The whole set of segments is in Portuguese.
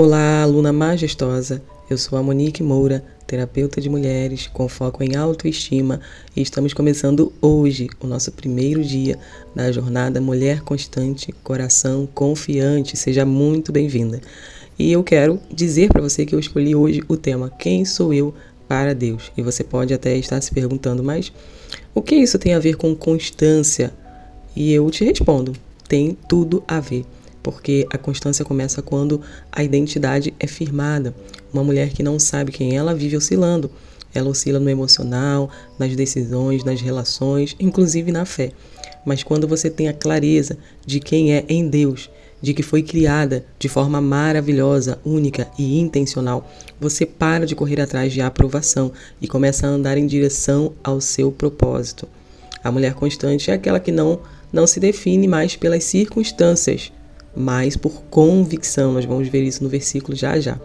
Olá, aluna majestosa. Eu sou a Monique Moura, terapeuta de mulheres com foco em autoestima, e estamos começando hoje o nosso primeiro dia da jornada Mulher Constante, Coração Confiante. Seja muito bem-vinda. E eu quero dizer para você que eu escolhi hoje o tema Quem sou eu para Deus? E você pode até estar se perguntando, mas o que isso tem a ver com constância? E eu te respondo, tem tudo a ver. Porque a constância começa quando a identidade é firmada. Uma mulher que não sabe quem ela vive oscilando. Ela oscila no emocional, nas decisões, nas relações, inclusive na fé. Mas quando você tem a clareza de quem é em Deus, de que foi criada de forma maravilhosa, única e intencional, você para de correr atrás de aprovação e começa a andar em direção ao seu propósito. A mulher constante é aquela que não se define mais pelas circunstâncias, mas por convicção. Nós vamos ver isso no versículo já já.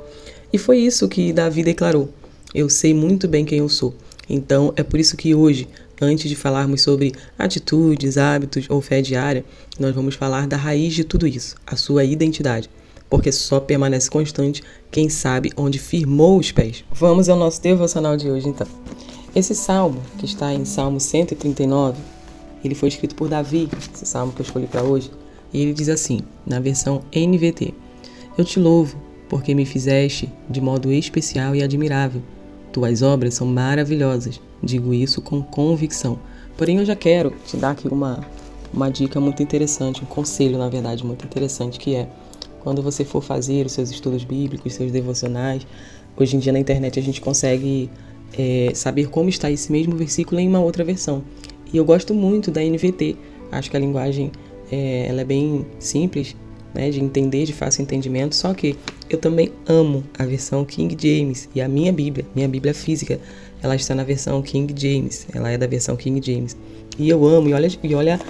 E foi isso que Davi declarou: eu sei muito bem quem eu sou. Então é por isso que hoje, antes de falarmos sobre atitudes, hábitos ou fé diária, nós vamos falar da raiz de tudo isso, a sua identidade. Porque só permanece constante quem sabe onde firmou os pés. Vamos ao nosso devocional de hoje então. Esse salmo, que está em Salmo 139, ele foi escrito por Davi, esse salmo que eu escolhi para hoje. E ele diz assim, na versão NVT: eu te louvo, porque me fizeste de modo especial e admirável. Tuas obras são maravilhosas, digo isso com convicção. Porém, eu já quero te dar aqui uma dica muito interessante, um conselho, na verdade, muito interessante, que é, quando você for fazer os seus estudos bíblicos, seus devocionais, hoje em dia na internet a gente consegue saber como está esse mesmo versículo em uma outra versão. E eu gosto muito da NVT, acho que a linguagem ela é bem simples, né, de entender, de fácil entendimento, só que eu também amo a versão King James, e a minha Bíblia física, ela está na versão King James, ela é da versão King James, e eu amo, e olha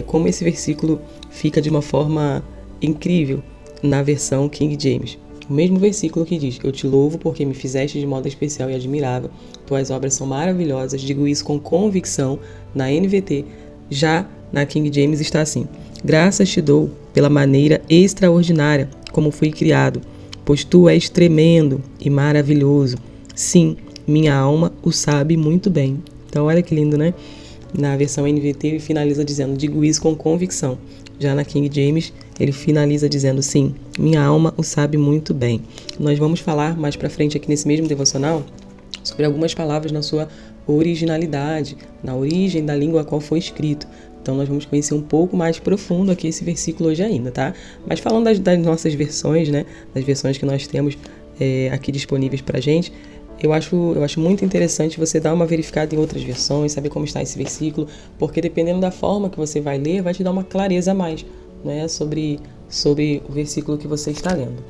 como esse versículo fica de uma forma incrível na versão King James. O mesmo versículo que diz: eu te louvo porque me fizeste de modo especial e admirável, tuas obras são maravilhosas, digo isso com convicção, na NVT. Já na King James está assim: graças te dou pela maneira extraordinária como fui criado, pois tu és tremendo e maravilhoso. Sim, minha alma o sabe muito bem. Então olha que lindo, né? Na versão NVT ele finaliza dizendo: digo isso com convicção. Já na King James ele finaliza dizendo: sim, minha alma o sabe muito bem. Nós vamos falar mais pra frente aqui nesse mesmo devocional sobre algumas palavras na sua originalidade, na origem da língua a qual foi escrito. Então nós vamos conhecer um pouco mais profundo aqui esse versículo hoje ainda, tá? Mas falando das nossas versões, né? Das versões que nós temos aqui disponíveis pra gente, eu acho muito interessante você dar uma verificada em outras versões, saber como está esse versículo, porque dependendo da forma que você vai ler, vai te dar uma clareza a mais, né? Sobre o versículo que você está lendo.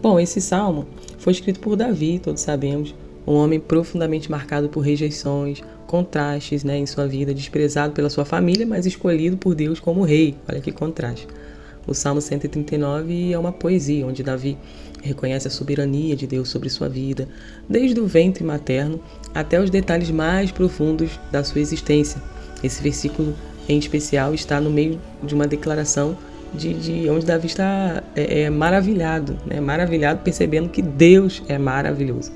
Bom, esse salmo foi escrito por Davi, todos sabemos, um homem profundamente marcado por rejeições, contrastes, né, em sua vida, desprezado pela sua família, mas escolhido por Deus como rei. Olha que contraste. O Salmo 139 é uma poesia onde Davi reconhece a soberania de Deus sobre sua vida, desde o ventre materno até os detalhes mais profundos da sua existência. Esse versículo em especial está no meio de uma declaração de onde Davi está maravilhado, né, maravilhado percebendo que Deus é maravilhoso.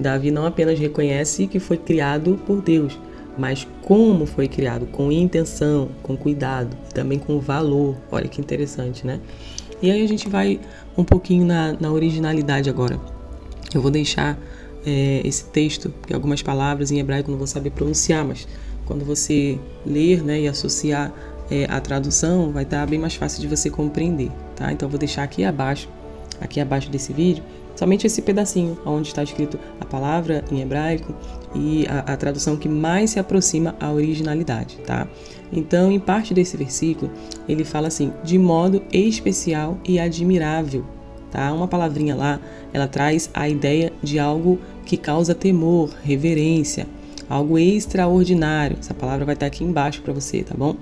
Davi não apenas reconhece que foi criado por Deus, mas como foi criado, com intenção, com cuidado e também com valor. Olha que interessante, né? E aí a gente vai um pouquinho na originalidade agora. Eu vou deixar esse texto, porque algumas palavras em hebraico eu não vou saber pronunciar, mas quando você ler, né, e associar a tradução, vai estar bem mais fácil de você compreender, tá? Então eu vou deixar aqui abaixo desse vídeo, somente esse pedacinho onde está escrito a palavra em hebraico e a tradução que mais se aproxima à originalidade, tá? Então, em parte desse versículo, ele fala assim: de modo especial e admirável, tá? Uma palavrinha lá, ela traz a ideia de algo que causa temor, reverência, algo extraordinário. Essa palavra vai estar aqui embaixo para você, tá bom?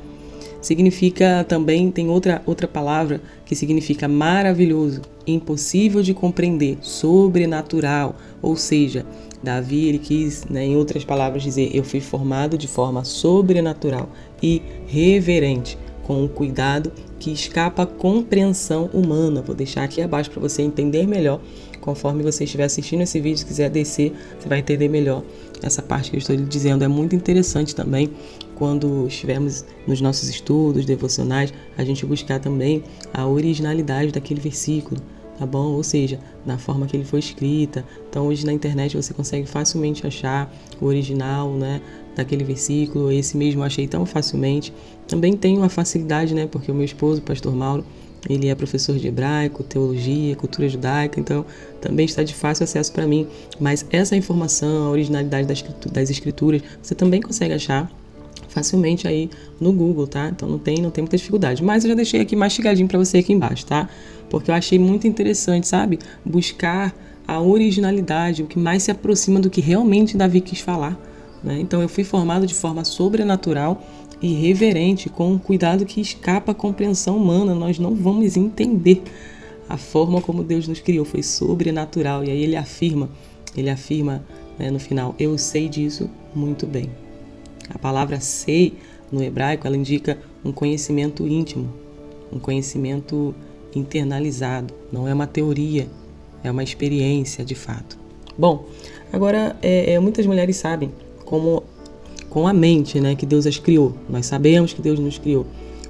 Significa também, tem outra palavra que significa maravilhoso, impossível de compreender, sobrenatural. Ou seja, Davi, ele quis, né, em outras palavras, dizer: eu fui formado de forma sobrenatural e reverente, com um cuidado que escapa à compreensão humana. Vou deixar aqui abaixo para você entender melhor. Conforme você estiver assistindo esse vídeo, se quiser descer, você vai entender melhor essa parte que eu estou lhe dizendo. É muito interessante também, quando estivermos nos nossos estudos devocionais, a gente buscar também a originalidade daquele versículo, tá bom? Ou seja, na forma que ele foi escrita. Então, hoje na internet você consegue facilmente achar o original, né, daquele versículo. Esse mesmo eu achei tão facilmente. Também tenho uma facilidade, né, porque o meu esposo, o pastor Mauro, ele é professor de hebraico, teologia, cultura judaica, então também está de fácil acesso para mim. Mas essa informação, a originalidade das escrituras, você também consegue achar facilmente aí no Google, tá? Então não tem muita dificuldade. Mas eu já deixei aqui mastigadinho para você aqui embaixo, tá? Porque eu achei muito interessante, sabe? Buscar a originalidade, o que mais se aproxima do que realmente Davi quis falar, né? Então eu fui formado de forma sobrenatural e reverente, com um cuidado que escapa à compreensão humana. Nós não vamos entender a forma como Deus nos criou, foi sobrenatural. E aí ele afirma, né, no final, eu sei disso muito bem. A palavra sei, no hebraico, ela indica um conhecimento íntimo, um conhecimento internalizado. Não é uma teoria, é uma experiência de fato. Bom, agora muitas mulheres sabem como com a mente, né, que Deus as criou. Nós sabemos que Deus nos criou,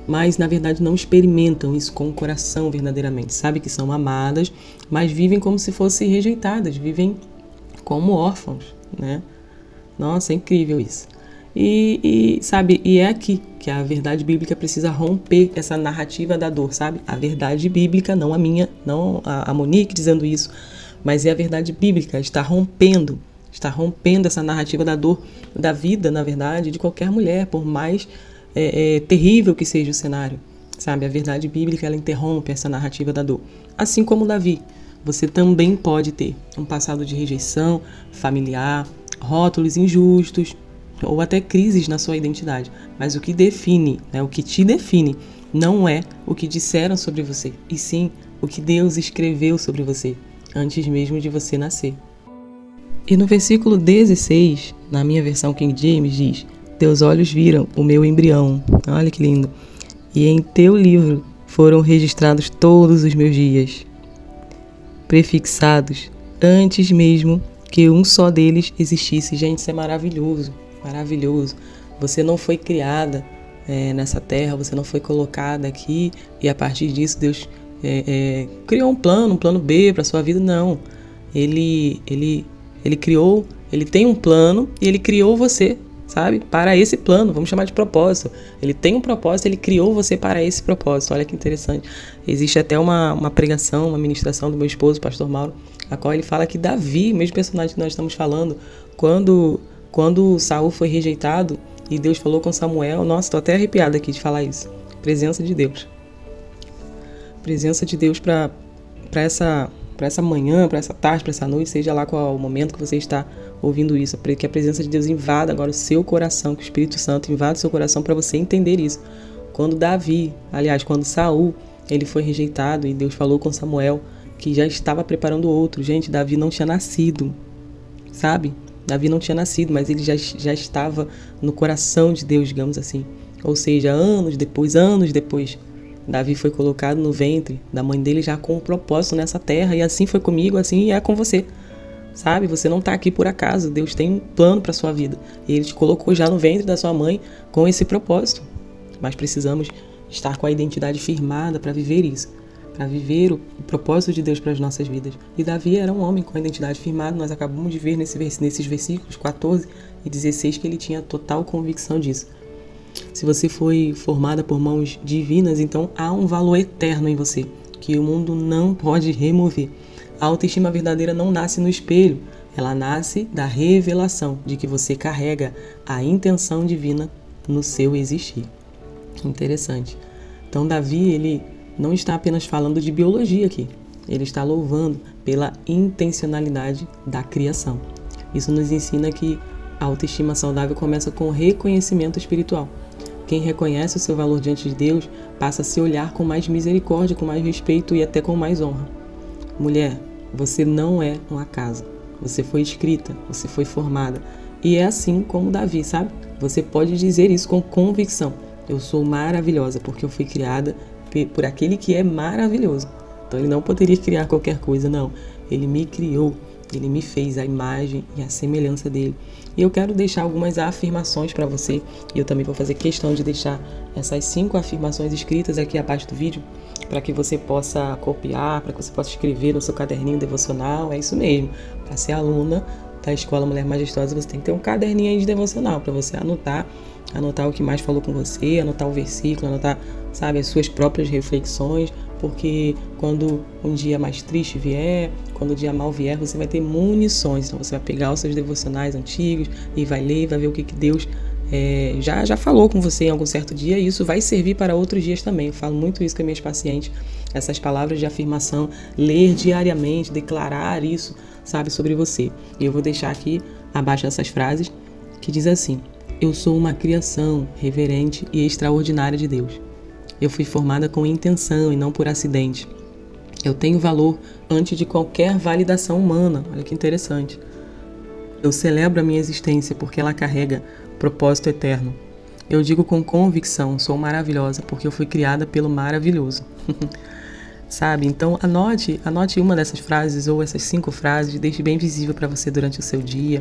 mas na verdade não experimentam isso com o coração verdadeiramente. Sabe que são amadas, mas vivem como se fossem rejeitadas, vivem como órfãos, né? Nossa, é incrível isso. Sabe, e é aqui que a verdade bíblica precisa romper essa narrativa da dor, sabe? A verdade bíblica, não a minha, não a Monique dizendo isso, mas é a verdade bíblica, está rompendo essa narrativa da dor, da vida, na verdade, de qualquer mulher, por mais terrível que seja o cenário, sabe? A verdade bíblica, ela interrompe essa narrativa da dor. Assim como Davi, você também pode ter um passado de rejeição familiar, rótulos injustos, ou até crises na sua identidade. Mas o que define, né, o que te define, não é o que disseram sobre você, e sim o que Deus escreveu sobre você, antes mesmo de você nascer. E no versículo 16, na minha versão King James, diz: teus olhos viram o meu embrião. Olha que lindo. E em teu livro foram registrados todos os meus dias, prefixados antes mesmo que um só deles existisse. Gente, isso é maravilhoso. Maravilhoso. Você não foi criada nessa terra, você não foi colocada aqui e a partir disso Deus criou um plano B para sua vida. Não. Ele criou, ele tem um plano e ele criou você, sabe? Para esse plano, vamos chamar de propósito. Ele tem um propósito, ele criou você para esse propósito. Olha que interessante. Existe até uma pregação, uma ministração do meu esposo, o pastor Mauro, a qual ele fala que Davi, mesmo personagem que nós estamos falando, quando Saul foi rejeitado e Deus falou com Samuel, nossa, estou até arrepiada aqui de falar isso. Presença de Deus. Presença de Deus para essa manhã, para essa tarde, para essa noite, seja lá qual o momento que você está ouvindo isso. Que a presença de Deus invada agora o seu coração, que o Espírito Santo invada o seu coração para você entender isso. Quando Saul, ele foi rejeitado e Deus falou com Samuel que já estava preparando outro. Gente, Davi não tinha nascido, sabe? Davi não tinha nascido, mas ele já estava no coração de Deus, digamos assim. Ou seja, anos depois, Davi foi colocado no ventre da mãe dele já com um propósito nessa terra. E assim foi comigo, assim é com você. Sabe? Você não está aqui por acaso. Deus tem um plano para a sua vida. E Ele te colocou já no ventre da sua mãe com esse propósito. Mas precisamos estar com a identidade firmada para viver isso. Para viver o propósito de Deus para as nossas vidas. E Davi era um homem com a identidade firmada. Nós acabamos de ver nesses versículos 14 e 16 que ele tinha total convicção disso. Se você foi formada por mãos divinas, então há um valor eterno em você, que o mundo não pode remover. A autoestima verdadeira não nasce no espelho, ela nasce da revelação de que você carrega a intenção divina no seu existir. Interessante. Então Davi, ele não está apenas falando de biologia aqui, ele está louvando pela intencionalidade da criação. Isso nos ensina que a autoestima saudável começa com o reconhecimento espiritual. Quem reconhece o seu valor diante de Deus passa a se olhar com mais misericórdia, com mais respeito e até com mais honra. Mulher, você não é um acaso. Você foi escrita, você foi formada. E é assim como Davi, sabe? Você pode dizer isso com convicção. Eu sou maravilhosa porque eu fui criada por aquele que é maravilhoso. Então ele não poderia criar qualquer coisa, não. Ele me criou, ele me fez a imagem e a semelhança dele. E eu quero deixar algumas afirmações para você. E eu também vou fazer questão de deixar essas 5 afirmações escritas aqui abaixo do vídeo, para que você possa copiar, para que você possa escrever no seu caderninho devocional. É isso mesmo. Para ser aluna da Escola Mulher Majestosa, você tem que ter um caderninho aí de devocional para você anotar o que mais falou com você, anotar o versículo, anotar, sabe, as suas próprias reflexões, porque quando um dia mais triste vier, quando o dia mal vier, você vai ter munições. Então você vai pegar os seus devocionais antigos e vai ler e vai ver o que Deus já falou com você em algum certo dia, e isso vai servir para outros dias também. Eu falo muito isso com as minhas pacientes, essas palavras de afirmação, ler diariamente, declarar isso, sabe, sobre você. E eu vou deixar aqui abaixo essas frases que diz assim: eu sou uma criação reverente e extraordinária de Deus. Eu fui formada com intenção e não por acidente. Eu tenho valor antes de qualquer validação humana. Olha que interessante. Eu celebro a minha existência porque ela carrega propósito eterno. Eu digo com convicção, sou maravilhosa porque eu fui criada pelo maravilhoso. Sabe? Então anote uma dessas frases ou essas 5 frases, deixe bem visível para você durante o seu dia.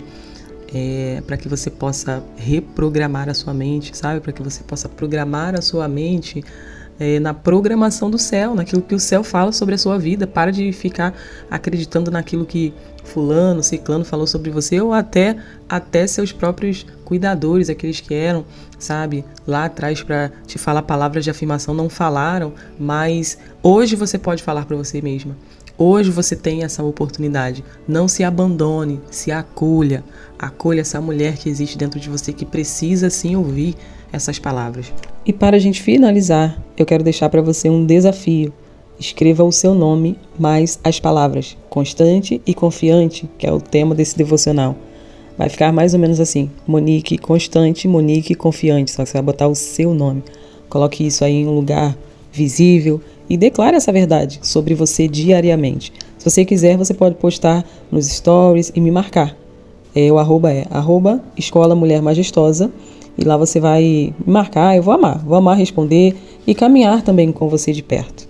Para que você possa reprogramar a sua mente, sabe? Para que você possa programar a sua mente na programação do céu, naquilo que o céu fala sobre a sua vida. Para de ficar acreditando naquilo que fulano, ciclano falou sobre você, ou até seus próprios cuidadores, aqueles que eram, sabe, lá atrás para te falar palavras de afirmação, não falaram, mas hoje você pode falar para você mesma. Hoje você tem essa oportunidade. Não se abandone, se acolha. Acolha essa mulher que existe dentro de você, que precisa sim ouvir essas palavras. E para a gente finalizar, eu quero deixar para você um desafio. Escreva o seu nome mais as palavras constante e confiante, que é o tema desse devocional. Vai ficar mais ou menos assim: Monique constante, Monique confiante. Só que você vai botar o seu nome. Coloque isso aí em um lugar visível e declare essa verdade sobre você diariamente. Se você quiser, você pode postar nos stories e me marcar. O arroba Escola Mulher Majestosa. E lá você vai me marcar, eu vou amar responder e caminhar também com você de perto.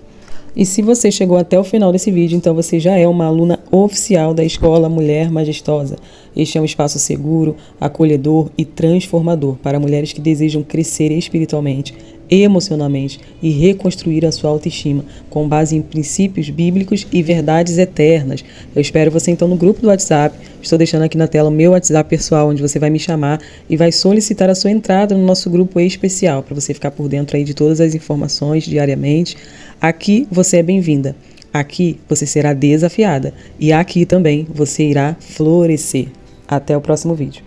E se você chegou até o final desse vídeo, então você já é uma aluna oficial da Escola Mulher Majestosa. Este é um espaço seguro, acolhedor e transformador para mulheres que desejam crescer espiritualmente, emocionalmente e reconstruir a sua autoestima com base em princípios bíblicos e verdades eternas. Eu espero você então no grupo do WhatsApp. Estou deixando aqui na tela o meu WhatsApp pessoal, onde você vai me chamar e vai solicitar a sua entrada no nosso grupo especial, para você ficar por dentro aí de todas as informações diariamente. Aqui você é bem-vinda, aqui você será desafiada e aqui também você irá florescer. Até o próximo vídeo.